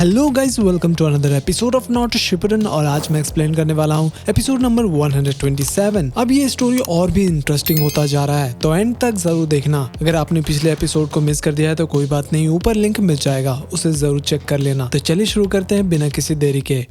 Hello guys, welcome to another episode of not शिपरन। और आज मैं एक्सप्लेन करने वाला हूँ एपिसोड नंबर 127। अब ये स्टोरी और भी इंटरेस्टिंग होता जा रहा है, तो एंड तक जरूर देखना। अगर आपने पिछले एपिसोड को मिस कर दिया है तो कोई बात नहीं, ऊपर लिंक मिल जाएगा, उसे जरूर चेक कर लेना। तो चलिए शुरू करते हैं बिना किसी देरी के।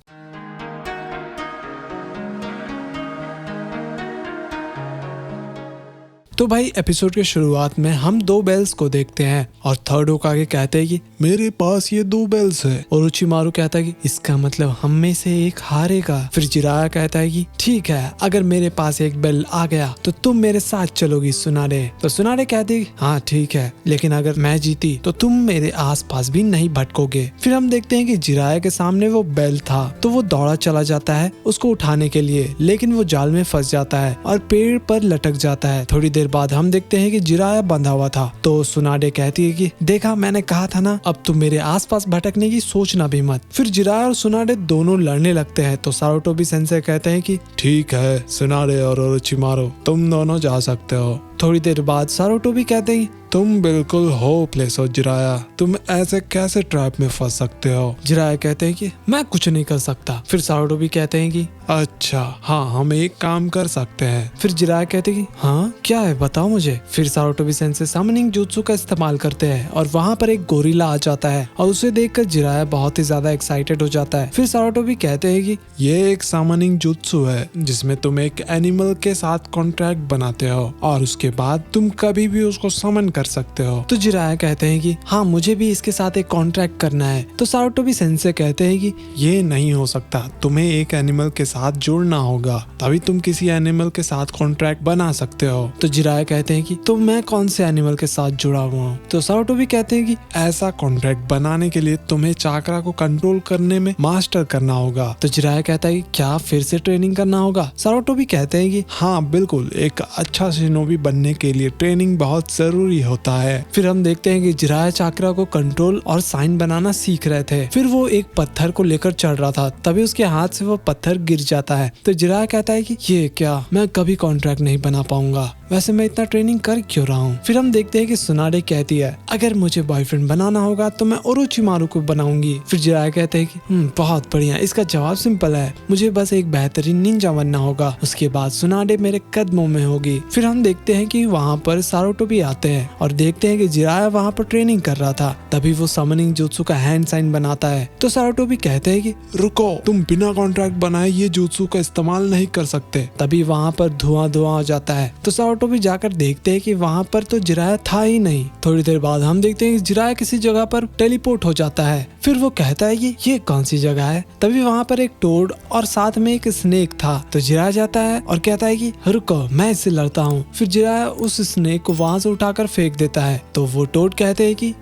तो भाई एपिसोड के शुरुआत में हम दो बेल्स को देखते हैं और थर्ड होकागे कहते हैं कि मेरे पास ये दो बेल्स है, और उचिमारू कहता है कि इसका मतलब हम में से एक हारेगा। फिर जिराया कहता है कि ठीक है, अगर मेरे पास एक बेल आ गया तो तुम मेरे साथ चलोगी सुनारे। तो सुनारे कहती है हाँ ठीक है, लेकिन अगर मैं जीती तो तुम मेरे आसपास भी नहीं भटकोगे। फिर हम देखते हैं कि जिराया के सामने वो बेल था, तो वो दौड़ा चला जाता है उसको उठाने के लिए, लेकिन वो जाल में फंस जाता है और पेड़ पर लटक जाता है। थोड़ी देर बाद हम देखते हैं कि जिराया बंधा हुआ था, तो सुनाडे कहती है कि देखा, मैंने कहा था ना, अब तुम मेरे आसपास भटकने की सोचना भी मत। फिर जिराया और सुनाडे दोनों लड़ने लगते हैं, तो सारुटोबी सेंसेई कहते हैं कि ठीक है सुनाडे और ओरोचिमारू, तुम दोनों जा सकते हो। थोड़ी देर बाद सारुटोबी कहते हैं तुम बिल्कुल होपलेस हो जिराया, तुम ऐसे कैसे ट्रैप में फंस सकते हो। जिराया कहते हैं कि मैं कुछ नहीं कर सकता। फिर सारुटोबी कहते हैं कि अच्छा हाँ, हम एक काम कर सकते हैं। फिर जिराया कहते हैं कि हाँ क्या है, बताओ मुझे। फिर सारुटोबी सेंसेई समनिंग जुत्सु का इस्तेमाल करते हैं और वहाँ पर एक गोरिल्ला आ जाता है, और उसे देखकर जिराया बहुत ही ज्यादा एक्साइटेड हो जाता है। फिर सारुटोबी कहते हैं कि ये एक समनिंग जुत्सु है जिसमें तुम एक एनिमल के साथ कॉन्ट्रैक्ट बनाते हो और उसके बाद तुम कभी भी उसको समन कर सकते हो। तो जिराया कहते हैं कि हाँ, मुझे भी इसके साथ एक कॉन्ट्रैक्ट करना है। तो सारुटोबी सेंसेई कहते हैं कि ये नहीं हो सकता, तुम्हें एक एनिमल के साथ जुड़ना होगा, तभी तुम किसी एनिमल के साथ कॉन्ट्रैक्ट बना सकते हो। तो जिराया कहते हैं कि तो मैं कौन से एनिमल के साथ जुड़ा हुआ हूँ। तो सारुटोबी कहते हैं कि ऐसा कॉन्ट्रैक्ट बनाने के लिए तुम्हें चाकरा को कंट्रोल करने में मास्टर करना होगा। तो जिराया कहता है कि क्या फिर से ट्रेनिंग करना होगा। सारुटोबी कहते हैं कि हाँ बिल्कुल, एक अच्छा शिनोबी बनने के लिए ट्रेनिंग बहुत जरूरी होता है। फिर हम देखते हैं कि जिराया चाकरा को कंट्रोल और साइन बनाना सीख रहे थे। फिर वो एक पत्थर को लेकर चढ़ रहा था, तभी उसके हाथ से वो पत्थर गिर जाता है। तो जिराया कहता है कि ये क्या, मैं कभी कॉन्ट्रैक्ट नहीं बना पाऊंगा, वैसे मैं इतना ट्रेनिंग कर क्यों रहा हूँ। फिर हम देखते हैं कि सुनाडे कहती है अगर मुझे बॉयफ्रेंड बनाना होगा तो मैं ओरोचिमारू को बनाऊंगी। फिर जिराया कहते हैं कि बहुत बढ़िया, इसका जवाब सिंपल है, मुझे बस एक बेहतरीन निंजा बनना होगा, उसके बाद सुनाडे मेरे कदमों में होगी। फिर हम देखते हैं कि वहाँ पर सारुटोबी आते हैं और देखते हैं कि जिराया वहाँ पर ट्रेनिंग कर रहा था, तभी वो समनिंग जुत्सु का हैंड साइन बनाता है। तो सारुटोबी कहते हैं कि रुको, तुम बिना कॉन्ट्रैक्ट बनाए ये जुत्सु का इस्तेमाल नहीं कर सकते। तभी वहाँ पर धुआं हो जाता है। तो सारुटोबी जाकर देखते हैं कि वहाँ पर तो जिराया था ही नहीं। थोड़ी देर बाद हम देखते हैं कि जिराया किसी जगह पर टेलीपोर्ट हो जाता है। फिर वो कहता है कि ये कौन सी जगह है। तभी वहाँ पर एक टोड और साथ में एक स्नेक था। तो जिराया जाता है और कहता है कि रुको, मैं इससे लड़ता हूँ। फिर जिराया उस स्नेक को वहाँ से उठाकर फेंक देता है। तो वो टोड कहते हैं कि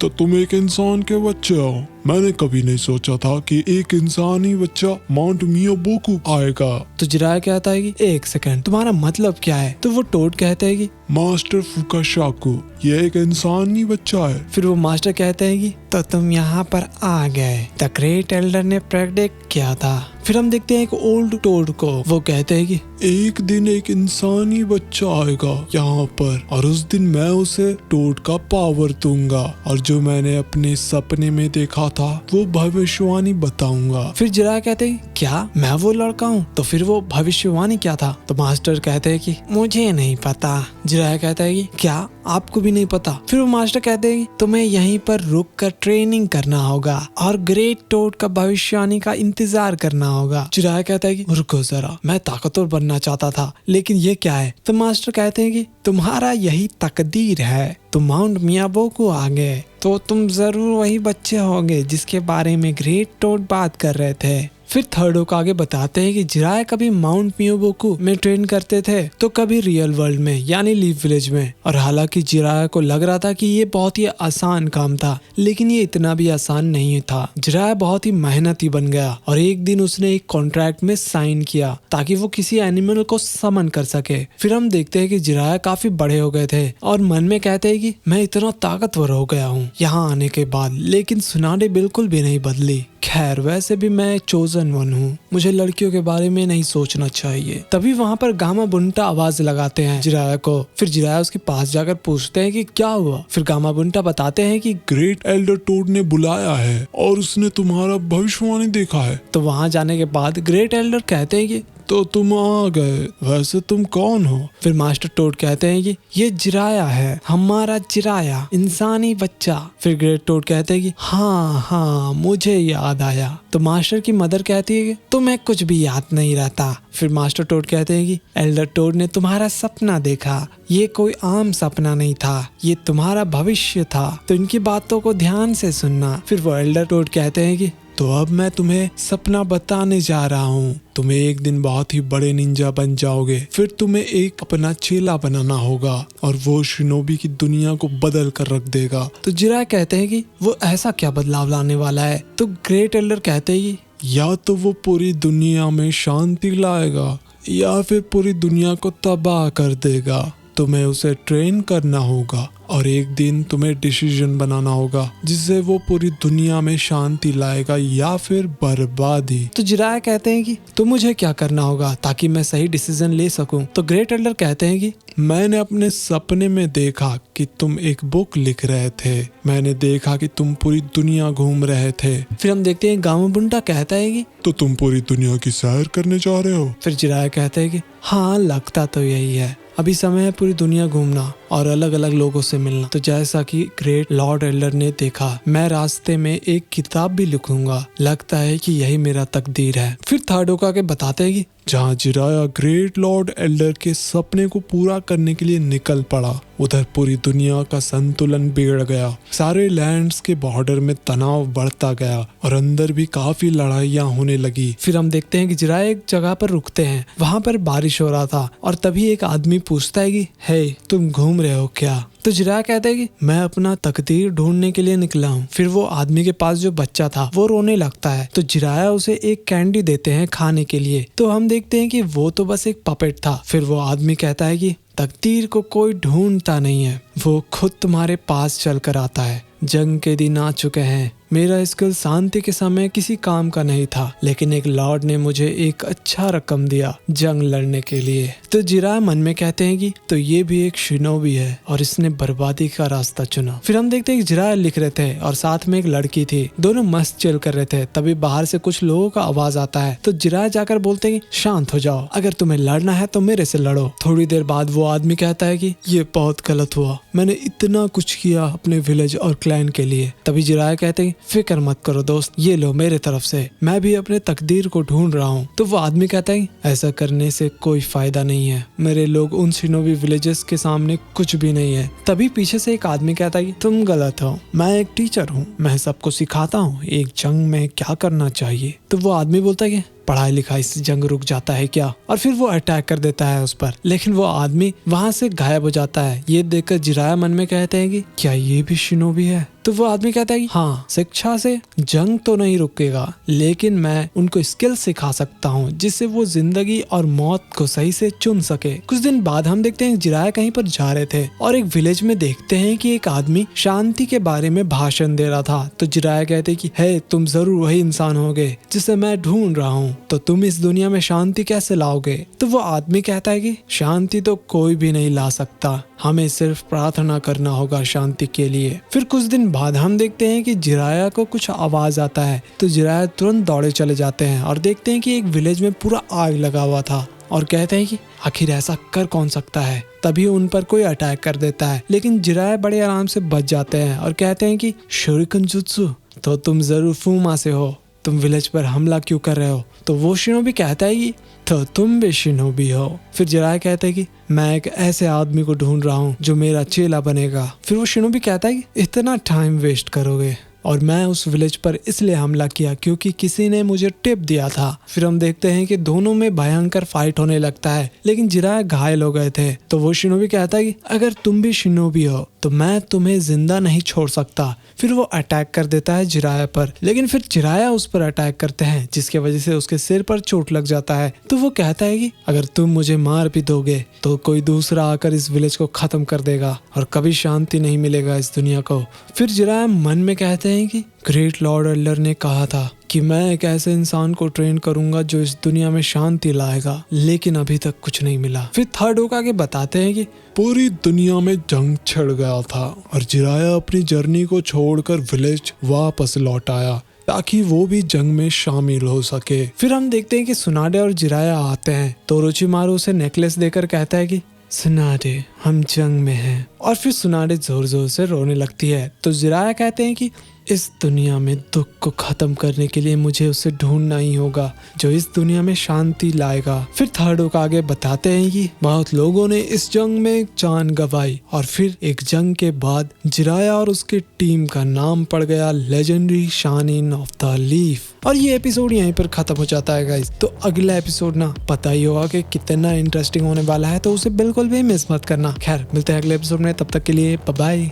तो तुम एक इंसान के बच्चे हो। मैंने कभी नहीं सोचा था कि एक इंसानी बच्चा माउंट मियाबोकू आएगा। तो जिराया कहता है कि एक सेकंड, तुम्हारा मतलब क्या है। तो वो टोड कहते हैं कि मास्टर फुकाशाकू, ये एक इंसानी बच्चा है। फिर वो मास्टर कहते हैं कि तो तुम यहाँ पर आ गए, द ग्रेट एल्डर ने प्रेडिक्ट किया था। फिर हम देखते हैं एक ओल्ड टोड को, वो कहते हैं कि एक दिन एक इंसानी बच्चा आएगा यहाँ पर, और उस दिन मैं उसे टोड का पावर दूंगा, और जो मैंने अपने सपने में देखा था वो भविष्यवाणी बताऊंगा। फिर जिराया कहते हैं क्या मैं वो लड़का हूँ। तो फिर वो भविष्यवाणी क्या था। तो मास्टर कहते हैं कि मुझे नहीं पता। जिराया कहता है कि क्या आपको भी नहीं पता। फिर वो मास्टर कहते हैं कि तुम्हें यहीं पर रुक कर ट्रेनिंग करना होगा और ग्रेट टोड का भविष्यवाणी का इंतजार करना होगा। जिराया कहता है कि रुको जरा, मैं ताकतवर बनना चाहता था, लेकिन ये क्या है। तो मास्टर कहते हैं कि तुम्हारा यही तकदीर है, तुम माउंट मियाबोकू आ गए तो तुम जरूर वही बच्चे होंगे जिसके बारे में ग्रेट टोड बात कर रहे थे। फिर थर्ड होकागे बताते हैं कि जिराया कभी माउंट मियाबोकू में ट्रेन करते थे तो कभी रियल वर्ल्ड में यानी लीफ विलेज में। और हालांकि जिराया को लग रहा था कि ये बहुत ही आसान काम था, लेकिन ये इतना भी आसान नहीं था। जिराया बहुत ही मेहनती बन गया और एक दिन उसने एक कॉन्ट्रैक्ट में साइन किया ताकि वो किसी एनिमल को समन कर सके। फिर हम देखते हैं कि जिराया काफी बड़े हो गए थे और मन में कहते हैं कि मैं इतना ताकतवर हो गया हूँ यहाँ आने के बाद, लेकिन सुनाडे बिल्कुल भी नहीं बदली। खैर वैसे भी मैं चोजन वन हूँ, मुझे लड़कियों के बारे में नहीं सोचना चाहिए। तभी वहाँ पर गामा बुंटा आवाज लगाते हैं जिराया को। फिर जिराया उसके पास जाकर पूछते हैं कि क्या हुआ। फिर गामा बुंटा बताते हैं कि ग्रेट एल्डर टोड ने बुलाया है और उसने तुम्हारा भविष्यवाणी देखा है। तो वहाँ जाने के बाद ग्रेट एल्डर कहते हैं कि तो तुम आ गए, वैसे तुम कौन हो? फिर मास्टर टोड कहते हैं कि ये जिराया है, हमारा जिराया, इंसानी बच्चा। फिर ग्रेट टोड कहते हैं कि हाँ मुझे याद आया। तो मास्टर की मदर कहती है कि तुम्हें कुछ भी याद नहीं रहता। फिर मास्टर टोड कहते हैं कि एल्डर टोड ने तुम्हारा सपना देखा, ये कोई आम सपना नहीं था, ये तुम्हारा भविष्य था, तो इनकी बातों को ध्यान से सुनना। फिर वो एल्डर टोड कहते हैं कि तो अब मैं तुम्हें सपना बताने जा रहा हूँ। तुम्हें एक दिन बहुत ही बड़े निंजा बन जाओगे, फिर तुम्हें एक अपना चेला बनाना होगा और वो शिनोबी की दुनिया को बदल कर रख देगा। तो जिराया कहते हैं कि वो ऐसा क्या बदलाव लाने वाला है। तो ग्रेट एल्डर कहते हैं कि या तो वो पूरी दुनिया में शांति लाएगा या फिर पूरी दुनिया को तबाह कर देगा। तुम्हें उसे ट्रेन करना होगा और एक दिन तुम्हें डिसीजन बनाना होगा जिससे वो पूरी दुनिया में शांति लाएगा या फिर बर्बादी। तो जिराया कहते हैं कि तो मुझे क्या करना होगा ताकि मैं सही डिसीजन ले सकूं। तो ग्रेट एल्डर कहते हैं कि मैंने अपने सपने में देखा कि तुम एक बुक लिख रहे थे, मैंने देखा कि तुम पूरी दुनिया घूम रहे थे। फिर हम देखते हैं गामा बुंटा कहता है कि तो तुम पूरी दुनिया की सैर करने जा रहे हो। फिर जिराया कहते हैं कि हाँ लगता तो यही है, अभी समय है पूरी दुनिया घूमना और अलग अलग लोगों से मिलना। तो जैसा कि ग्रेट लॉर्ड एल्डर ने देखा, मैं रास्ते में एक किताब भी लिखूंगा, लगता है कि यही मेरा तकदीर है। फिर थर्ड होकागे बताते हैं कि जहाँ जिराया ग्रेट लॉर्ड एल्डर के सपने को पूरा करने के लिए निकल पड़ा, उधर पूरी दुनिया का संतुलन बिगड़ गया। सारे लैंड्स के बॉर्डर में तनाव बढ़ता गया और अंदर भी काफी लड़ाइयाँ होने लगी। फिर हम देखते हैं कि जिराया एक जगह पर रुकते हैं, वहाँ पर बारिश हो रहा था और तभी एक आदमी पूछता है कि हे तुम घूम रहे हो क्या। तो जिराया कहता है कि मैं अपना तकदीर ढूंढने के लिए निकला हूँ। फिर वो आदमी के पास जो बच्चा था वो रोने लगता है, तो जिराया उसे एक कैंडी देते हैं खाने के लिए। तो हम देखते हैं कि वो तो बस एक पपेट था। फिर वो आदमी कहता है कि तकदीर को कोई ढूंढता नहीं है, वो खुद तुम्हारे पास चल कर आता है। जंग के दिन आ चुके हैं, मेरा स्किल शांति के समय किसी काम का नहीं था, लेकिन एक लॉर्ड ने मुझे एक अच्छा रकम दिया जंग लड़ने के लिए। तो जिराया मन में कहते हैं कि तो ये भी एक शिनोबी है और इसने बर्बादी का रास्ता चुना। फिर हम देखते हैं कि जिराया लिख रहे थे और साथ में एक लड़की थी, दोनों मस्त चिल कर रहे थे। तभी बाहर से कुछ लोगों का आवाज आता है, तो जिराया जाकर बोलते हैं कि शांत हो जाओ, अगर तुम्हें लड़ना है तो मेरे से लड़ो। थोड़ी देर बाद वो आदमी कहता है कि ये बहुत गलत हुआ, मैंने इतना कुछ किया अपने विलेज और क्लैन के लिए। तभी जिराया कहते हैं फिक्र मत करो दोस्त, ये लो मेरे तरफ से, मैं भी अपने तकदीर को ढूंढ रहा हूँ। तो वो आदमी कहता है ऐसा करने से कोई फायदा नहीं है, मेरे लोग उन शिनोबी विलेजेस के सामने कुछ भी नहीं है। तभी पीछे से एक आदमी कहता है तुम गलत हो, मैं एक टीचर हूँ, मैं सबको सिखाता हूँ एक जंग में क्या करना चाहिए। तो वो आदमी बोलता है पढ़ाई लिखाई से जंग रुक जाता है क्या, और फिर वो अटैक कर देता है उस पर, लेकिन वो आदमी वहाँ से गायब हो जाता है। ये देखकर जिराया मन में कहते हैं कि क्या ये भी शिनोबी है। तो वो आदमी कहता है कि हाँ, शिक्षा से जंग तो नहीं रुकेगा, लेकिन मैं उनको स्किल सिखा सकता हूँ जिससे वो जिंदगी और मौत को सही से चुन सके। कुछ दिन बाद हम देखते हैं जिराया कहीं पर जा रहे थे और एक विलेज में देखते हैं कि एक आदमी शांति के बारे में भाषण दे रहा था। तो जिराया कहते कि हे तुम जरूर वही इंसान होगे जिसे मैं ढूंढ रहा हूँ, तो तुम इस दुनिया में शांति कैसे लाओगे। तो वो आदमी कहता है कि शांति तो कोई भी नहीं ला सकता, हमें सिर्फ प्रार्थना करना होगा शांति के लिए। फिर कुछ दिन बाद हम देखते हैं कि जिराया को कुछ आवाज आता है, तो जिराया तुरंत दौड़े चले जाते हैं और देखते हैं कि एक विलेज में पूरा आग लगा हुआ था और कहते हैं कि आखिर ऐसा कर कौन सकता है। तभी उन पर कोई अटैक कर देता है, लेकिन जिराया बड़े आराम से बच जाते हैं और कहते हैं कि शोरिकन जुत्सु, तो तुम जरूर फूमा से हो, तुम विलेज पर हमला क्यों कर रहे हो। तो वो शिनोबी कहता है कि तो तुम भी शिनोबी हो। फिर जिराया कहता है कि मैं एक ऐसे आदमी को ढूंढ रहा हूँ जो मेरा चेला बनेगा। फिर वो शिनोबी कहता है कि इतना टाइम वेस्ट करोगे, और मैं उस विलेज पर इसलिए हमला किया क्योंकि किसी ने मुझे टिप दिया था। फिर हम देखते हैं कि दोनों में भयंकर फाइट होने लगता है, लेकिन जिराया घायल हो गए थे। तो वो शिनोबी कहता है कि अगर तुम भी शिनोबी हो तो मैं तुम्हें जिंदा नहीं छोड़ सकता। फिर वो अटैक कर देता है जिराया पर, लेकिन फिर जिराया उस पर अटैक करते हैं जिसके वजह से उसके सिर पर चोट लग जाता है। तो वो कहता है कि अगर तुम मुझे मार भी दोगे तो कोई दूसरा आकर इस विलेज को खत्म कर देगा और कभी शांति नहीं मिलेगा इस दुनिया को। फिर जिराया मन में कहते हैं कि ग्रेट लॉर्ड एल्डर ने कहा था कि मैं एक ऐसे इंसान को ट्रेन करूंगा जो इस दुनिया में शांति लाएगा, लेकिन अभी तक कुछ नहीं मिला। फिर थर्ड होकागे बताते हैं कि पूरी दुनिया में जंग छिड़ गया था और जिराया अपनी जर्नी को छोड़कर विलेज वापस लौट आया ताकि वो भी जंग में शामिल हो सके। फिर हम देखते हैं कि सुनाडे और जिराया आते हैं तो ओरोचिमारू उसे नेकलेस देकर कहता है कि सुनाडे हम जंग में हैं। और फिर सुनाडे जोर जोर से रोने लगती है तो जिराया कहते हैं कि इस दुनिया में दुख को खत्म करने के लिए मुझे उसे ढूंढना ही होगा जो इस दुनिया में शांति लाएगा। फिर थर्ड होकागे बताते हैं कि बहुत लोगों ने इस जंग में जान गंवाई और फिर एक जंग के बाद जिराया और उसके टीम का नाम पड़ गया लेजेंडरी शानिन ऑफ द लीफ। और ये एपिसोड यहीं पर खत्म हो जाता है गाइस। तो अगला एपिसोड ना पता ही होगा कि कितना इंटरेस्टिंग होने वाला है, तो उसे बिल्कुल भी मिस मत करना। खैर मिलते हैं अगले एपिसोड में, तब तक के लिए बाय बाय।